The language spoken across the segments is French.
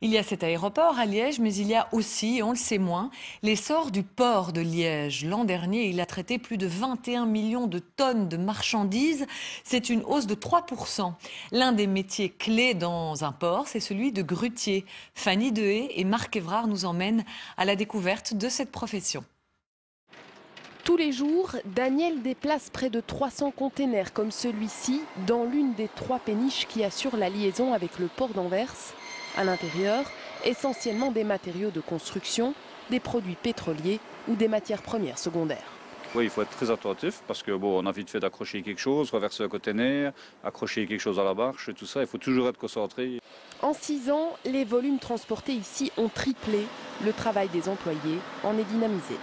Il y a cet aéroport à Liège, mais il y a aussi, et on le sait moins, l'essor du port de Liège. L'an dernier, il a traité plus de 21 millions de tonnes de marchandises. C'est une hausse de 3%. L'un des métiers clés dans un port, c'est celui de grutier. Fanny Dehaye et Marc Évrard nous emmènent à la découverte de cette profession. Tous les jours, Daniel déplace près de 300 containers comme celui-ci dans l'une des 3 péniches qui assurent la liaison avec le port d'Anvers. À l'intérieur, essentiellement des matériaux de construction, des produits pétroliers ou des matières premières secondaires. Oui, il faut être très attentif parce que on a vite fait d'accrocher quelque chose, reverser un conteneur, accrocher quelque chose à la marche et tout ça. Il faut toujours être concentré. En 6 ans, les volumes transportés ici ont triplé. Le travail des employés en est dynamisé.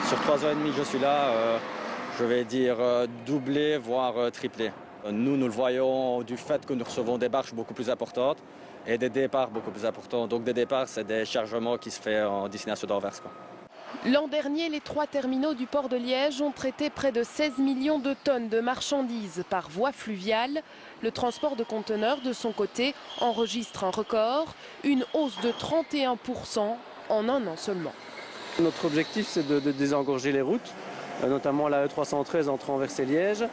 Sur 3 ans et demi que je suis là, je vais dire doublé, voire triplé. Nous le voyons du fait que nous recevons des barges beaucoup plus importantes et des départs beaucoup plus importants. Donc des départs, c'est des chargements qui se font en destination d'Anvers. L'an dernier, les 3 terminaux du port de Liège ont traité près de 16 millions de tonnes de marchandises par voie fluviale. Le transport de conteneurs, de son côté, enregistre un record, une hausse de 31% en un an seulement. Notre objectif, c'est de désengorger les routes, notamment la E313 entre Anvers et Liège.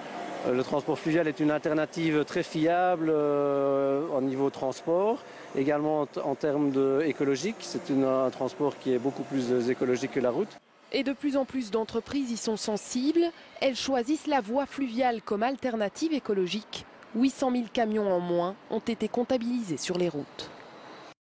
Le transport fluvial est une alternative très fiable au niveau transport, également en termes écologiques. C'est un transport qui est beaucoup plus écologique que la route. Et de plus en plus d'entreprises y sont sensibles. Elles choisissent la voie fluviale comme alternative écologique. 800 000 camions en moins ont été comptabilisés sur les routes.